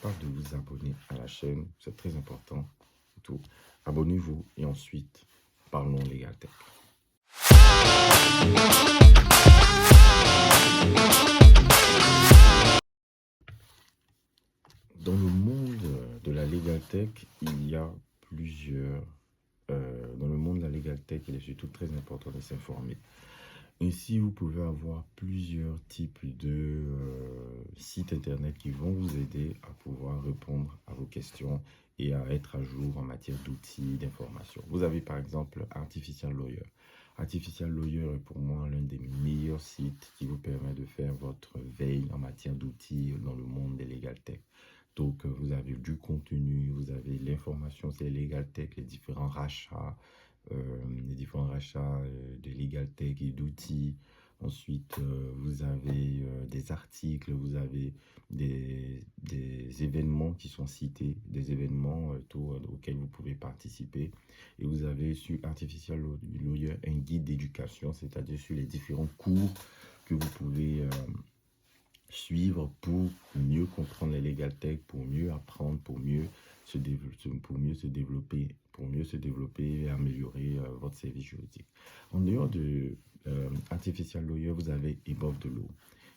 pas de vous abonner à la chaîne, c'est très important. Tout. Abonnez-vous et ensuite, parlons Legal Tech. Dans le monde de la Legal Tech, il y a plusieurs... dans le monde de la Legal Tech, il est surtout très important de s'informer. Ainsi, vous pouvez avoir plusieurs types de sites internet qui vont vous aider à pouvoir répondre à vos questions et à être à jour en matière d'outils, d'informations. Vous avez par exemple Artificial Lawyer. Artificial Lawyer est pour moi l'un des meilleurs sites qui vous permet de faire votre veille en matière d'outils dans le monde des Legal Tech. Donc, vous avez du contenu, vous avez l'information sur les Legal Tech, les différents rachats, de Legal Tech et d'outils. Ensuite, vous avez des articles, vous avez des événements qui sont cités, des événements auxquels vous pouvez participer. Et vous avez sur Artificial Lawyer un guide d'éducation, c'est-à-dire sur les différents cours que vous pouvez suivre pour mieux comprendre les Legal Tech, pour mieux apprendre, pour mieux se développer et améliorer votre service juridique. En dehors de Artificial Lawyer, vous avez Above the Law.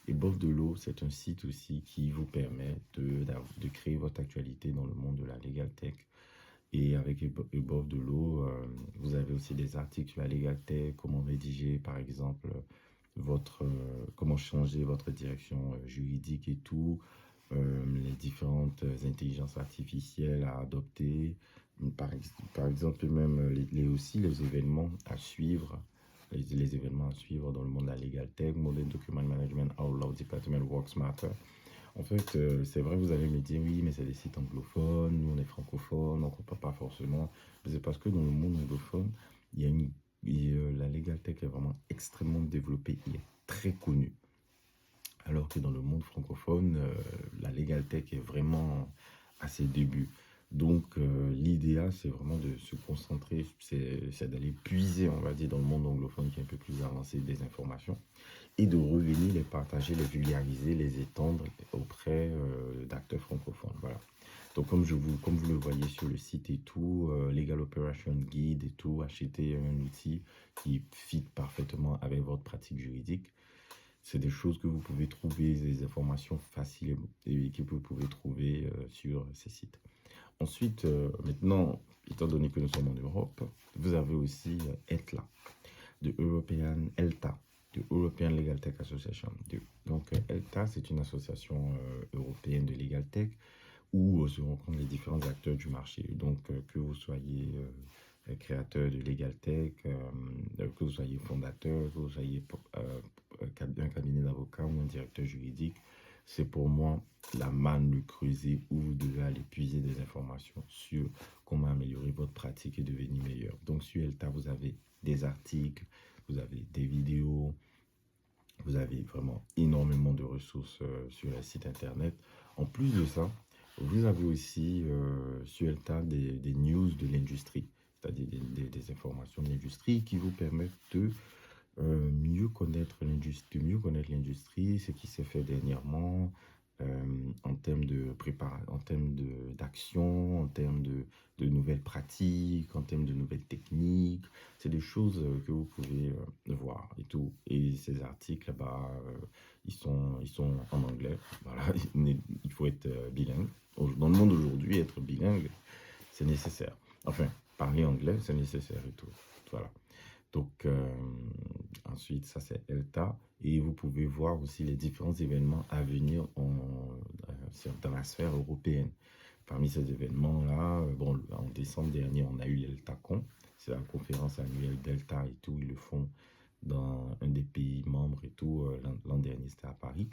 Above the Law, c'est un site aussi qui vous permet de créer votre actualité dans le monde de la Legal Tech. Et avec Above the Law, vous avez aussi des articles sur la Legal Tech, comment rédiger par exemple comment changer votre direction juridique et tout, les différentes intelligences artificielles à adopter, par exemple même aussi les événements à suivre, les événements à suivre dans le monde de la Legal Tech, Modern Document Management, Our Law Department Work Smarter. En fait, c'est vrai, vous allez me dire, oui, mais c'est des sites anglophones, nous on est francophones, donc on ne peut pas forcément. Mais c'est parce que dans le monde anglophone, il y a la Legal Tech est vraiment extrêmement développée, il est très connu. Alors que dans le monde francophone, la Legal Tech est vraiment à ses débuts. Donc, l'idéal, c'est vraiment de se concentrer, c'est d'aller puiser, on va dire, dans le monde anglophone qui est un peu plus avancé des informations et de revenir les partager, les vulgariser, les étendre auprès d'acteurs francophones. Voilà. Donc, comme vous le voyez sur le site et tout, Legal Operation Guide et tout, achetez un outil qui fit parfaitement avec votre pratique juridique. C'est des choses que vous pouvez trouver, des informations faciles et que vous pouvez trouver sur ces sites. Ensuite, maintenant, étant donné que nous sommes en Europe, vous avez aussi ELTA, de European Legal Tech Association. Donc, ELTA, c'est une association européenne de Legal Tech où se rencontrent les différents acteurs du marché. Donc, que vous soyez créateur de Legal Tech, que vous soyez fondateur, que vous soyez un cabinet d'avocats ou un directeur juridique, c'est pour moi la manne, le creuset où vous devez aller puiser des informations sur comment améliorer votre pratique et devenir meilleur. Donc, sur ELTA, vous avez des articles, vous avez des vidéos, vous avez vraiment énormément de ressources sur le site internet. En plus de ça, vous avez aussi sur ELTA des news de l'industrie, c'est-à-dire des informations de l'industrie qui vous permettent de mieux connaître l'industrie, ce qui s'est fait dernièrement en termes d'action, en termes de nouvelles pratiques, en termes de nouvelles techniques. C'est des choses que vous pouvez voir et tout. Et ces articles, ils sont en anglais. Voilà, il faut être bilingue. Dans le monde d'aujourd'hui, être bilingue, c'est nécessaire. Enfin, parler anglais, c'est nécessaire et tout. Voilà. Donc, ensuite, ça c'est ELTA. Et vous pouvez voir aussi les différents événements à venir dans la sphère européenne. Parmi ces événements-là, en décembre dernier, on a eu l'ELTACon. C'est la conférence annuelle d'ELTA et tout. Ils le font dans un des pays membres et tout. L'an dernier, c'était à Paris.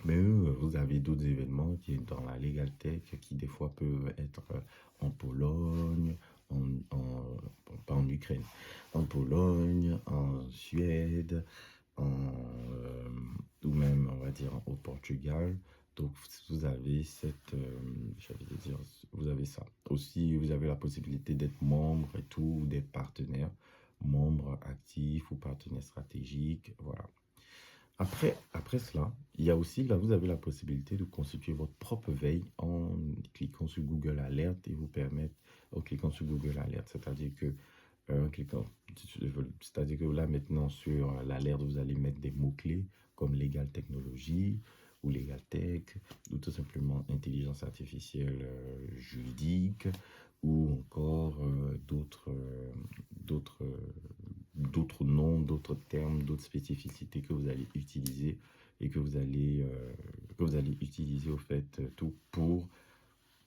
Mais vous avez d'autres événements qui sont dans la Legal Tech qui des fois peuvent être en Pologne, pas en Ukraine, en Pologne, en Suède, ou même, on va dire, au Portugal. Donc, vous avez vous avez ça. Aussi, vous avez la possibilité d'être membre et tout, d'être partenaire, membre actif ou partenaire stratégique. Voilà. Après cela, il y a aussi, là, vous avez la possibilité de constituer votre propre veille en cliquant sur Google Alert et vous permettre, en cliquant sur Google Alert, c'est-à-dire que, en cliquant, c'est-à-dire que là, maintenant, sur l'alerte, vous allez mettre des mots-clés comme Legal Technologie ou Legal Tech, ou tout simplement intelligence artificielle juridique, ou encore d'autres noms, d'autres termes, d'autres spécificités que vous allez utiliser et que vous allez utiliser au fait tout pour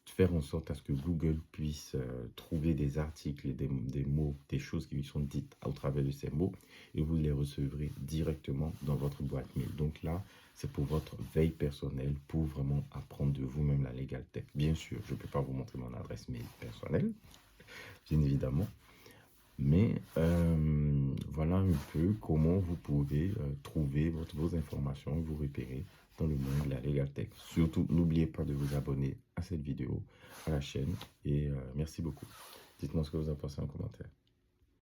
faire en sorte à ce que Google puisse trouver des articles et des mots, des choses qui lui sont dites au travers de ces mots et vous les recevrez directement dans votre boîte mail. Donc là, c'est pour votre veille personnelle, pour vraiment apprendre de vous-même la Legal Tech. Bien sûr, je ne peux pas vous montrer mon adresse mail personnelle, bien évidemment, mais voilà un peu comment vous pouvez trouver vos informations et vous repérer dans le monde de la Legal Tech. Surtout, n'oubliez pas de vous abonner à cette vidéo, à la chaîne, et merci beaucoup. Dites-moi ce que vous en pensez en commentaire.